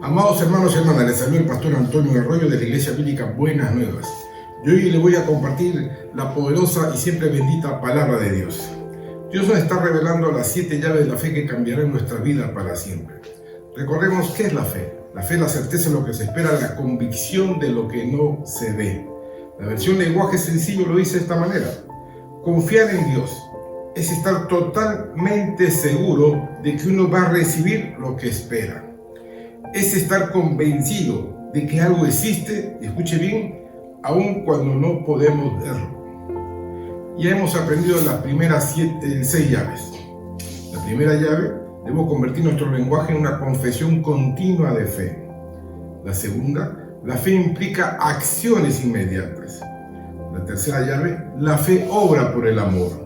Amados hermanos y hermanas, les saluda el pastor Antonio Arroyo de la Iglesia Bíblica Buenas Nuevas. Y hoy les voy a compartir la poderosa y siempre bendita palabra de Dios. Dios nos está revelando las 7 llaves de la fe que cambiarán nuestra vida para siempre. Recordemos qué es la fe. La fe es la certeza de lo que se espera, la convicción de lo que no se ve. La versión lenguaje sencillo lo dice de esta manera: confiar en Dios es estar totalmente seguro de que uno va a recibir lo que espera. Es estar convencido de que algo existe, escuche bien, aun cuando no podemos verlo. Ya hemos aprendido las primeras 6 llaves. La primera llave: debemos convertir nuestro lenguaje en una confesión continua de fe. La segunda: la fe implica acciones inmediatas. La tercera llave: la fe obra por el amor.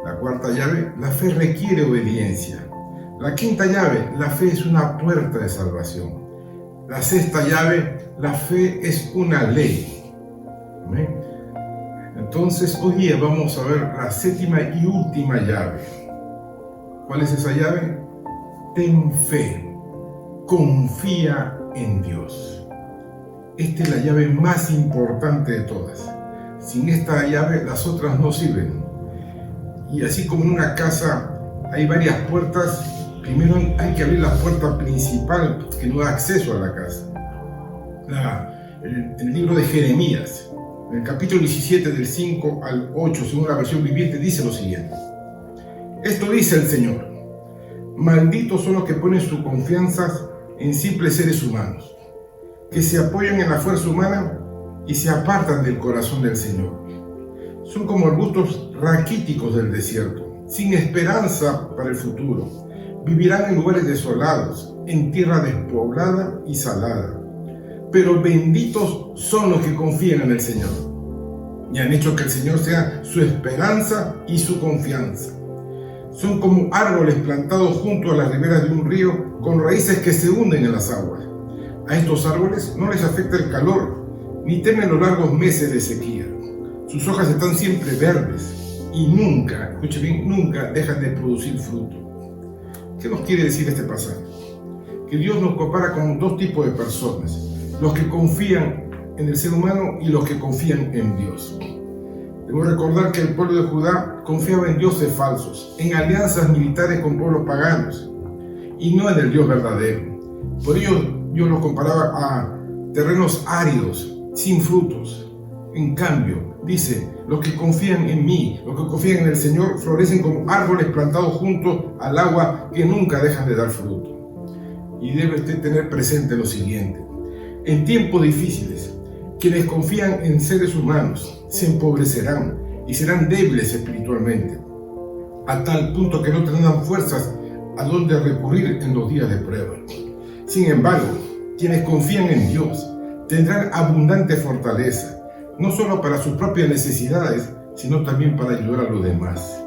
La cuarta llave: la fe requiere obediencia. La quinta llave: la fe es una puerta de salvación. La sexta llave: la fe es una ley. ¿Amén? Entonces, hoy día vamos a ver la séptima y última llave. ¿Cuál es esa llave? Ten fe, confía en Dios. Esta es la llave más importante de todas. Sin esta llave, las otras no sirven. Y así como en una casa hay varias puertas, primero hay que abrir la puerta principal que no da acceso a la casa. El libro de Jeremías, en el capítulo 17, del 5 al 8, según la versión viviente, dice lo siguiente: esto dice el Señor: malditos son los que ponen su confianza en simples seres humanos, que se apoyan en la fuerza humana y se apartan del corazón del Señor. Son como arbustos raquíticos del desierto, sin esperanza para el futuro. Vivirán en lugares desolados, en tierra despoblada y salada. Pero benditos son los que confían en el Señor y han hecho que el Señor sea su esperanza y su confianza. Son como árboles plantados junto a las riberas de un río, con raíces que se hunden en las aguas. A estos árboles no les afecta el calor, ni temen los largos meses de sequía. Sus hojas están siempre verdes y nunca, escuche bien, nunca dejan de producir fruto. ¿Qué nos quiere decir este pasaje? Que Dios nos compara con dos tipos de personas: los que confían en el ser humano y los que confían en Dios. Debemos recordar que el pueblo de Judá confiaba en dioses falsos, en alianzas militares con pueblos paganos, y no en el Dios verdadero. Por ello, Dios los comparaba a terrenos áridos, sin frutos. En cambio, dice: los que confían en mí, los que confían en el Señor, florecen como árboles plantados junto al agua que nunca dejan de dar fruto. Y debe usted tener presente lo siguiente: en tiempos difíciles, quienes confían en seres humanos se empobrecerán y serán débiles espiritualmente, a tal punto que no tendrán fuerzas a donde recurrir en los días de prueba. Sin embargo, quienes confían en Dios tendrán abundante fortaleza, no solo para sus propias necesidades, sino también para ayudar a los demás.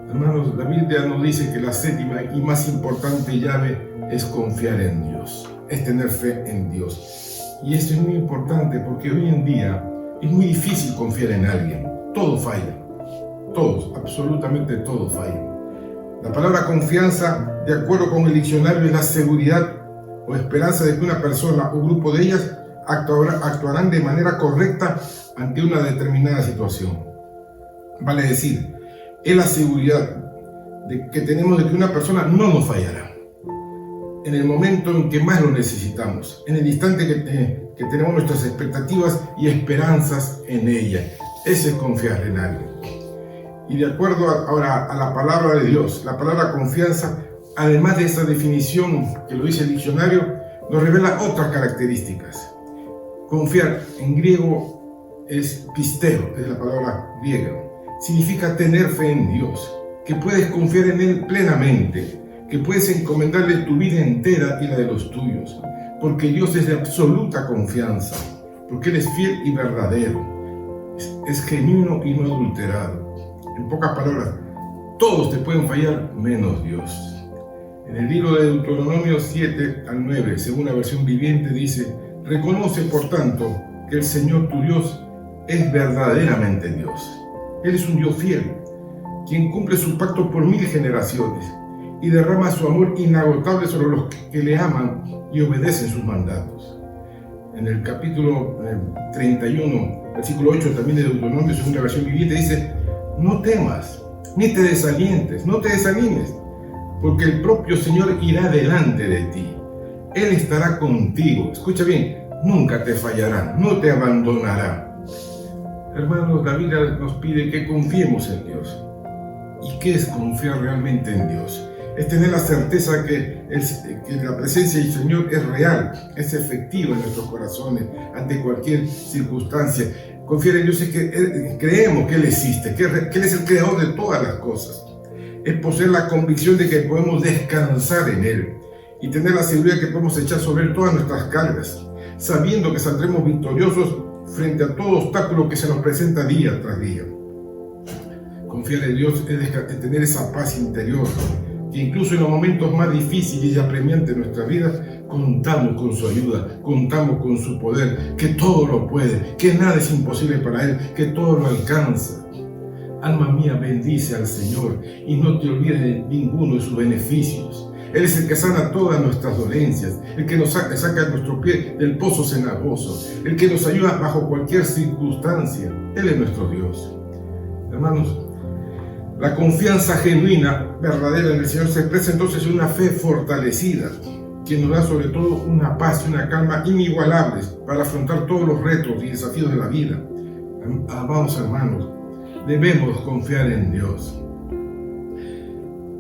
Hermanos, la Biblia nos dice que la séptima y más importante llave es confiar en Dios, es tener fe en Dios. Y esto es muy importante porque hoy en día es muy difícil confiar en alguien. Todo falla. Todos, absolutamente todo falla. La palabra confianza, de acuerdo con el diccionario, es la seguridad o esperanza de que una persona o grupo de ellas actuarán de manera correcta ante una determinada situación. Vale decir, es la seguridad que tenemos de que una persona no nos fallará en el momento en que más lo necesitamos, en el instante que tenemos nuestras expectativas y esperanzas en ella. Eso es confiar en alguien. Y de acuerdo ahora a la palabra de Dios, la palabra confianza, además de esta definición que lo dice el diccionario, nos revela otras características. Confiar en griego es pisteo, es la palabra griega. Significa tener fe en Dios, que puedes confiar en Él plenamente, que puedes encomendarle tu vida entera y la de los tuyos, porque Dios es de absoluta confianza, porque Él es fiel y verdadero, es genuino y no adulterado. En pocas palabras, todos te pueden fallar menos Dios. En el libro de Deuteronomio 7 al 9, según la versión viviente, dice: reconoce por tanto que el Señor tu Dios es verdaderamente Dios. Él es un Dios fiel, quien cumple su pacto por 1000 generaciones, y derrama su amor inagotable sobre los que le aman y obedecen sus mandatos. En el capítulo 31, versículo 8 también de Deuteronomio, según la versión viviente, dice: no temas, ni te desalientes, no te desanimes, porque el propio Señor irá delante de ti. Él estará contigo. Escucha bien, nunca te fallará, no te abandonará. Hermanos, la Biblia nos pide que confiemos en Dios. ¿Y qué es confiar realmente en Dios? Es tener la certeza que la presencia del Señor es real, es efectiva en nuestros corazones ante cualquier circunstancia. Confiar en Dios es que creemos que Él existe, que Él es el creador de todas las cosas. Es poseer la convicción de que podemos descansar en Él y tener la seguridad que podemos echar sobre Él todas nuestras cargas, sabiendo que saldremos victoriosos frente a todo obstáculo que se nos presenta día tras día. Confiar en Dios es tener esa paz interior, que incluso en los momentos más difíciles y apremiantes de nuestra vida, contamos con su ayuda, contamos con su poder, que todo lo puede, que nada es imposible para Él, que todo lo alcanza. Alma mía, bendice al Señor y no te olvides de ninguno de sus beneficios. Él es el que sana todas nuestras dolencias, el que nos saca nuestro pie del pozo cenagoso, el que nos ayuda bajo cualquier circunstancia. Él es nuestro Dios. Hermanos, la confianza genuina, verdadera en el Señor se expresa entonces en una fe fortalecida, que nos da sobre todo una paz y una calma inigualables para afrontar todos los retos y desafíos de la vida. Amados hermanos, debemos confiar en Dios.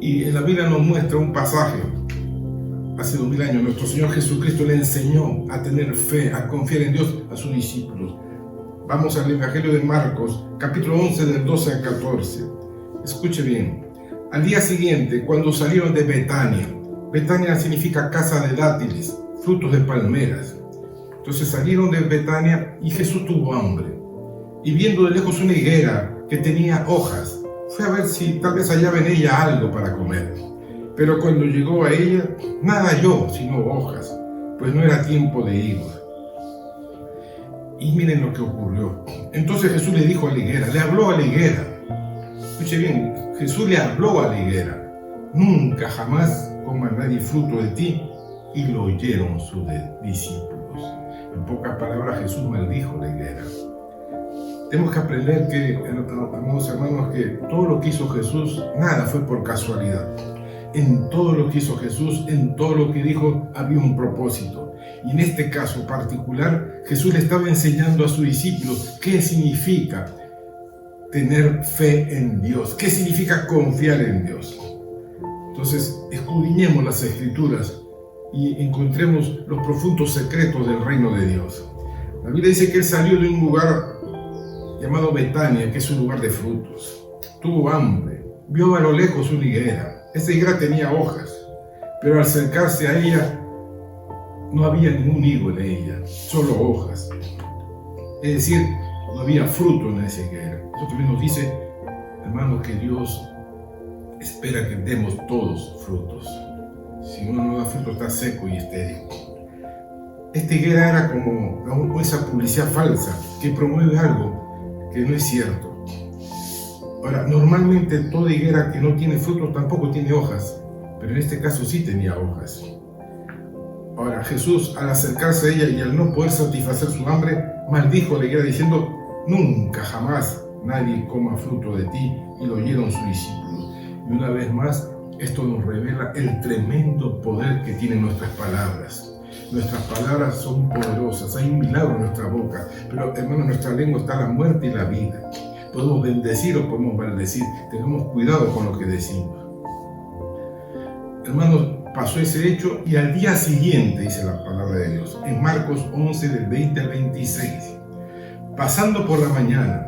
Y en la Biblia nos muestra un pasaje. Hace 2000 años nuestro Señor Jesucristo le enseñó a tener fe, a confiar en Dios a sus discípulos. Vamos al Evangelio de Marcos, capítulo 11, del 12 al 14. Escuche bien. Al día siguiente, cuando salieron de Betania, Betania significa casa de dátiles, frutos de palmeras. Entonces salieron de Betania y Jesús tuvo hambre. Y viendo de lejos una higuera que tenía hojas, fue a ver si tal vez hallaba en ella algo para comer. Pero cuando llegó a ella, nada halló sino hojas, pues no era tiempo de higos. Y miren lo que ocurrió. Entonces Jesús le dijo a la higuera, le habló a la higuera. Escuche bien, Jesús le habló a la higuera: nunca jamás coma nadie fruto de ti. Y lo oyeron sus discípulos. En pocas palabras, Jesús maldijo la higuera. Tenemos que aprender que, amados hermanos, que todo lo que hizo Jesús, nada fue por casualidad. En todo lo que hizo Jesús, en todo lo que dijo, había un propósito. Y en este caso particular, Jesús le estaba enseñando a sus discípulos qué significa tener fe en Dios, qué significa confiar en Dios. Entonces, escudriñemos las Escrituras y encontremos los profundos secretos del reino de Dios. La Biblia dice que Él salió de un lugar llamado Betania, que es un lugar de frutos. Tuvo hambre, vio a lo lejos una higuera. Esa higuera tenía hojas, pero al acercarse a ella no había ningún higo en ella, solo hojas. Es decir, no había fruto en esa higuera. Eso también nos dice, hermanos, que Dios espera que demos todos frutos. Si uno no da fruto, está seco y estéril. Esta higuera era como esa publicidad falsa que promueve algo que no es cierto. Ahora, normalmente toda higuera que no tiene frutos tampoco tiene hojas, pero en este caso sí tenía hojas. Ahora, Jesús, al acercarse a ella y al no poder satisfacer su hambre, maldijo a la higuera diciendo: nunca jamás nadie coma fruto de ti. Y lo oyeron sus discípulos. Y una vez más, esto nos revela el tremendo poder que tienen nuestras palabras. Nuestras palabras son poderosas, hay un milagro en nuestra boca, pero hermano, en nuestra lengua está la muerte y la vida. Podemos bendecir o podemos maldecir, tengamos cuidado con lo que decimos. Hermanos, pasó ese hecho y al día siguiente, dice la palabra de Dios, en Marcos 11, del 20 al 26, pasando por la mañana,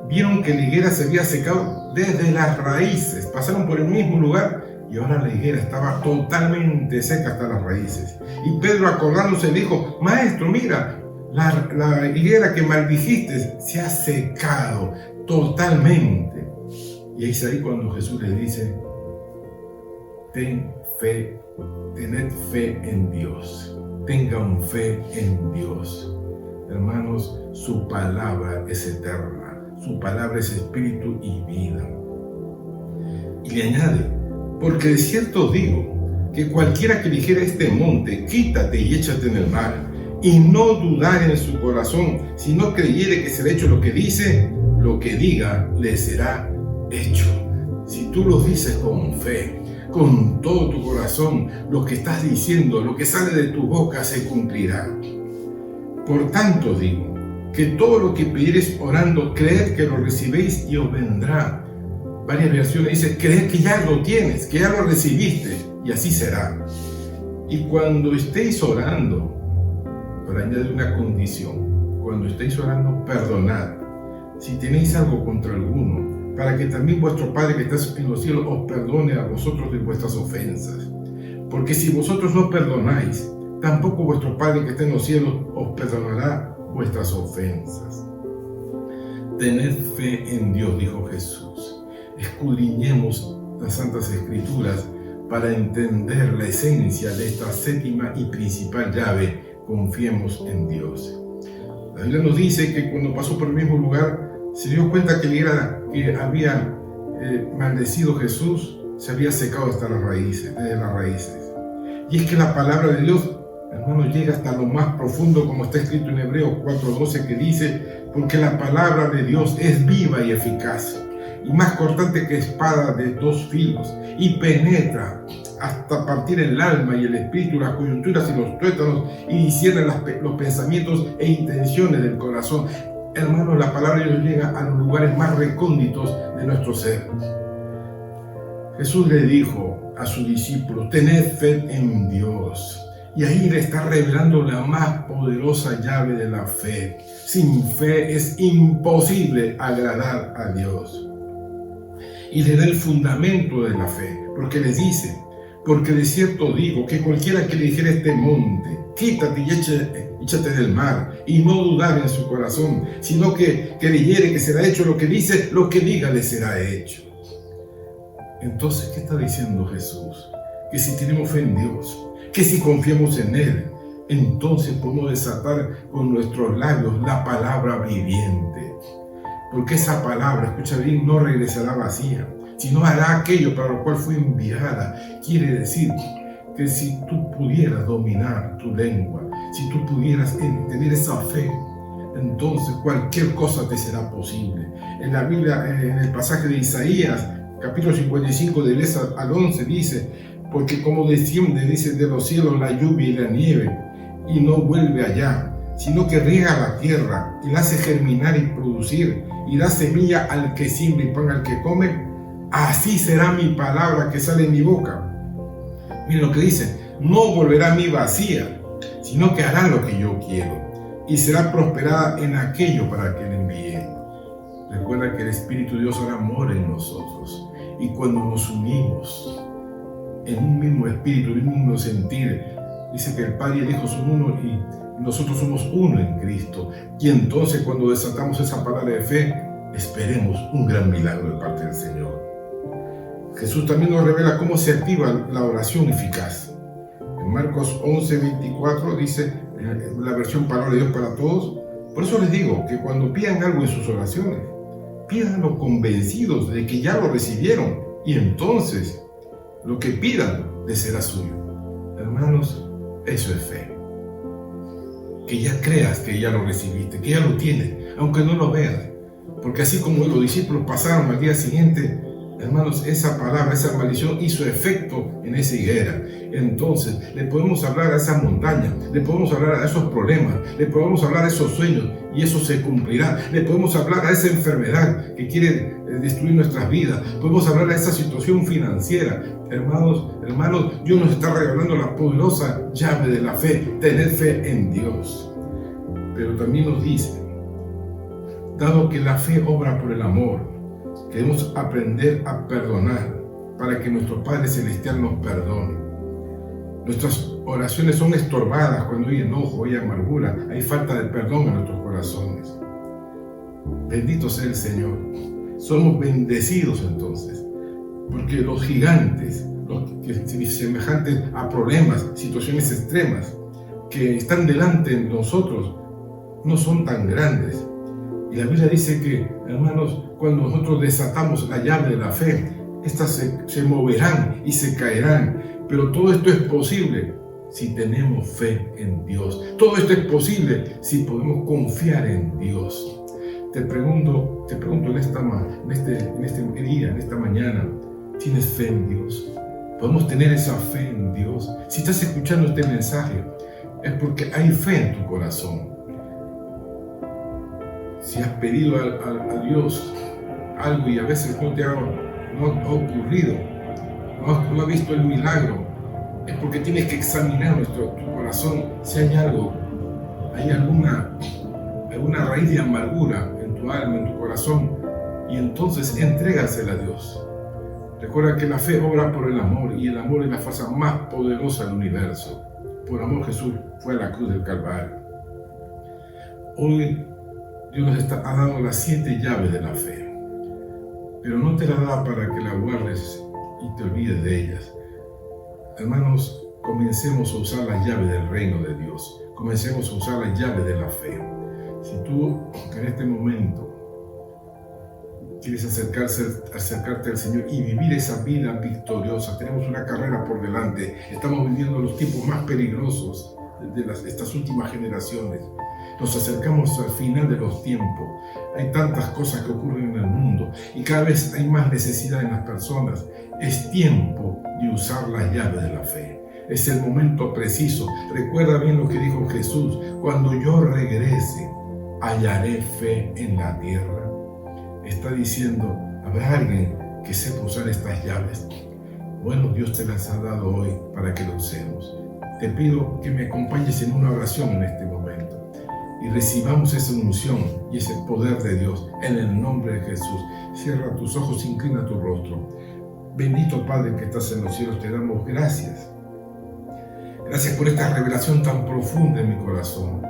vieron que la higuera se había secado desde las raíces, pasaron por el mismo lugar y ahora la higuera estaba totalmente seca hasta las raíces. Y Pedro, acordándose, dijo: maestro, mira, la higuera que maldijiste se ha secado totalmente. Y es ahí cuando Jesús les dice: tened fe en Dios, tengan fe en Dios. Hermanos, su palabra es eterna, su palabra es espíritu y vida. Y le añade: Porque de cierto os digo, que cualquiera que dijera a este monte, quítate y échate en el mar, y no dudare en su corazón, sino creyere que será hecho lo que dice, lo que diga le será hecho. Si tú lo dices con fe, con todo tu corazón, lo que estás diciendo, lo que sale de tu boca se cumplirá. Por tanto digo, que todo lo que pidiereis orando, creed que lo recibéis y os vendrá. Varias versiones dicen, creed que ya lo tienes, que ya lo recibiste, y así será. Y cuando estéis orando, pero añade una condición, cuando estéis orando, perdonad, si tenéis algo contra alguno, para que también vuestro Padre que está en los cielos os perdone a vosotros de vuestras ofensas. Porque si vosotros no perdonáis, tampoco vuestro Padre que está en los cielos os perdonará vuestras ofensas. Tened fe en Dios, dijo Jesús. Escudriñemos las Santas Escrituras para entender la esencia de esta séptima y principal llave. Confiemos en Dios. La Biblia nos dice que cuando pasó por el mismo lugar, se dio cuenta que había maldecido Jesús, se había secado hasta las raíces, desde las raíces. Y es que la palabra de Dios, hermano, llega hasta lo más profundo, como está escrito en Hebreos 4:12, que dice, porque la palabra de Dios es viva y eficaz, y más cortante que espada de dos filos, y penetra hasta partir el alma y el espíritu, las coyunturas y los tuétanos, y discierne los pensamientos e intenciones del corazón. Hermanos, la palabra de Dios llega a los lugares más recónditos de nuestro ser. Jesús le dijo a sus discípulos, tened fe en Dios. Y ahí le está revelando la más poderosa llave de la fe. Sin fe es imposible agradar a Dios. Y le da el fundamento de la fe, porque les dice, porque de cierto digo que cualquiera que le dijera a este monte, quítate y échate del mar, y no dudar en su corazón, sino que creyere que será hecho lo que dice, lo que diga le será hecho. Entonces, ¿qué está diciendo Jesús? Que si tenemos fe en Dios, que si confiamos en Él, entonces podemos desatar con nuestros labios la palabra viviente. Porque esa palabra, escucha bien, no regresará vacía, sino hará aquello para lo cual fue enviada. Quiere decir que si tú pudieras dominar tu lengua, si tú pudieras tener esa fe, entonces cualquier cosa te será posible. En la Biblia, en el pasaje de Isaías, capítulo 55, del 10 al 11, dice, porque como desciende, dice, de los cielos la lluvia y la nieve, y no vuelve allá, sino que riega la tierra, y la hace germinar y producir, y da semilla al que siembra y pan al que come, así será mi palabra que sale en mi boca. Miren lo que dice, no volverá a mí vacía, sino que hará lo que yo quiero, y será prosperada en aquello para que le envíe. Recuerda que el Espíritu de Dios ahora mora en nosotros, y cuando nos unimos en un mismo espíritu, en un mismo sentir, dice que el Padre y el Hijo son uno y nosotros somos uno en Cristo. Y entonces cuando desatamos esa palabra de fe, esperemos un gran milagro de parte del Señor. Jesús también nos revela cómo se activa la oración eficaz. En Marcos 11:24 dice, la versión Palabra de Dios para Todos, por eso les digo que cuando pidan algo en sus oraciones, pídanlo convencidos de que ya lo recibieron, y entonces lo que pidan les será suyo. Hermanos, eso es fe. Que ya creas que ya lo recibiste, que ya lo tienes, aunque no lo veas. Porque así como los discípulos pasaron al día siguiente, hermanos, esa palabra, esa maldición hizo efecto en esa higuera. Entonces, le podemos hablar a esa montaña, le podemos hablar a esos problemas, le podemos hablar a esos sueños y eso se cumplirá. Le podemos hablar a esa enfermedad que quiere destruir nuestras vidas. Podemos hablar a esa situación financiera. Hermanos, Dios nos está regalando la poderosa llave de la fe, tener fe en Dios. Pero también nos dice, dado que la fe obra por el amor, debemos aprender a perdonar para que nuestro Padre Celestial nos perdone. Nuestras oraciones son estorbadas cuando hay enojo, hay amargura, hay falta de perdón en nuestros corazones. Bendito sea el Señor. Somos bendecidos entonces, porque los gigantes, los semejantes a problemas, situaciones extremas que están delante de nosotros, no son tan grandes. Y la Biblia dice que, hermanos, cuando nosotros desatamos la llave de la fe, Estas se moverán y se caerán, pero todo esto es posible si tenemos fe en Dios. Todo esto es posible si podemos confiar en Dios. Te pregunto en este día, en esta mañana, ¿tienes fe en Dios? ¿Podemos tener esa fe en Dios? Si estás escuchando este mensaje, es porque hay fe en tu corazón. Si has pedido a Dios algo y a veces no ha ocurrido, no has visto el milagro, es porque tienes que examinar tu corazón si hay alguna raíz de amargura en tu alma, en tu corazón, y entonces entrégasela a Dios. Recuerda que la fe obra por el amor, y el amor es la fuerza más poderosa del universo. Por amor Jesús fue a la cruz del Calvario. Hoy Dios nos ha dado las 7 llaves de la fe, pero no te la da para que la guardes y te olvides de ellas. Hermanos, comencemos a usar las llaves del reino de Dios. Comencemos a usar las llaves de la fe. Si tú en este momento quieres acercarte al Señor y vivir esa vida victoriosa, tenemos una carrera por delante. Estamos viviendo los tiempos más peligrosos de estas últimas generaciones. Nos acercamos al final de los tiempos. Hay tantas cosas que ocurren en el mundo y cada vez hay más necesidad en las personas. Es tiempo de usar las llaves de la fe. Es el momento preciso. Recuerda bien lo que dijo Jesús: cuando yo regrese, hallaré fe en la tierra. Está diciendo, ¿habrá alguien que sepa usar estas llaves? Bueno, Dios te las ha dado hoy para que lo usemos. Te pido que me acompañes en una oración en este momento y recibamos esa unción y ese poder de Dios en el nombre de Jesús. Cierra tus ojos, inclina tu rostro. Bendito Padre que estás en los cielos, te damos gracias. Gracias por esta revelación tan profunda en mi corazón.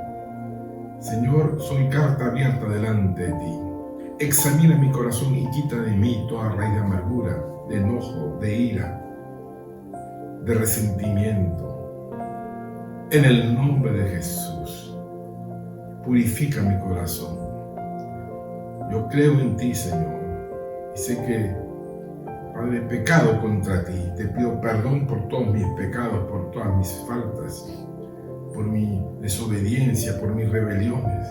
Señor, soy carta abierta delante de ti. Examina mi corazón y quita de mí toda raíz de amargura, de enojo, de ira, de resentimiento. En el nombre de Jesús, purifica mi corazón. Yo creo en ti, Señor, y sé que, Padre, he pecado contra ti. Te pido perdón por todos mis pecados, por todas mis faltas, por mi desobediencia, por mis rebeliones,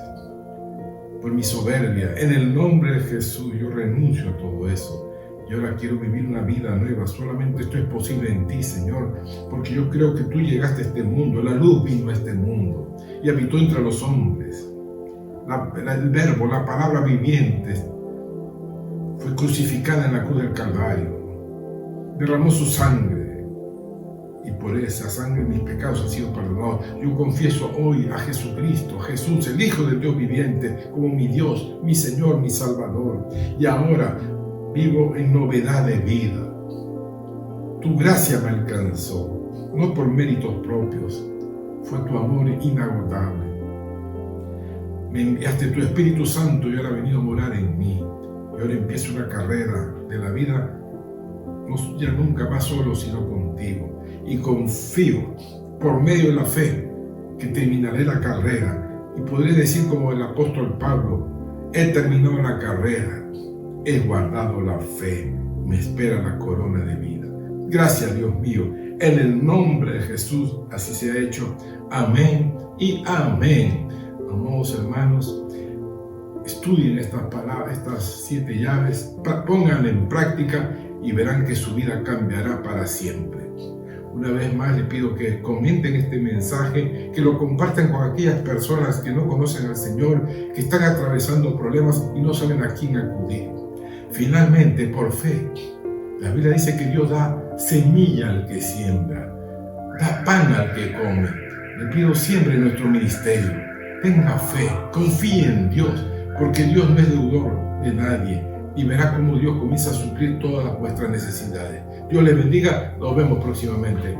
por mi soberbia. En el nombre de Jesús yo renuncio a todo eso. Y ahora quiero vivir una vida nueva. Solamente esto es posible en ti, Señor, porque yo creo que tú llegaste a este mundo. La luz vino a este mundo y habitó entre los hombres. El verbo, la palabra viviente, fue crucificada en la cruz del Calvario. Derramó su sangre. Y por esa sangre mis pecados han sido perdonados. Yo confieso hoy a Jesucristo, Jesús, el Hijo del Dios viviente, como mi Dios, mi Señor, mi Salvador. Y ahora vivo en novedad de vida. Tu gracia me alcanzó, no por méritos propios. Fue tu amor inagotable. Me enviaste tu Espíritu Santo y ahora ha venido a morar en mí. Y ahora empiezo una carrera de la vida, ya nunca más solo, sino contigo. Y confío, por medio de la fe, que terminaré la carrera y podré decir como el apóstol Pablo: he terminado la carrera, he guardado la fe, me espera la corona de vida. Gracias, Dios mío, en el nombre de Jesús así se ha hecho. Amén y amén. Amados hermanos, estudien estas palabras, estas 7 llaves, pónganlas en práctica y verán que su vida cambiará para siempre. Una vez más les pido que comenten este mensaje, que lo compartan con aquellas personas que no conocen al Señor, que están atravesando problemas y no saben a quién acudir. Finalmente, por fe, la Biblia dice que Dios da semilla al que siembra, da pan al que come. Le pido siempre en nuestro ministerio, tenga fe, confíe en Dios, porque Dios no es deudor de nadie, y verá cómo Dios comienza a suplir todas vuestras necesidades. Dios les bendiga, nos vemos próximamente.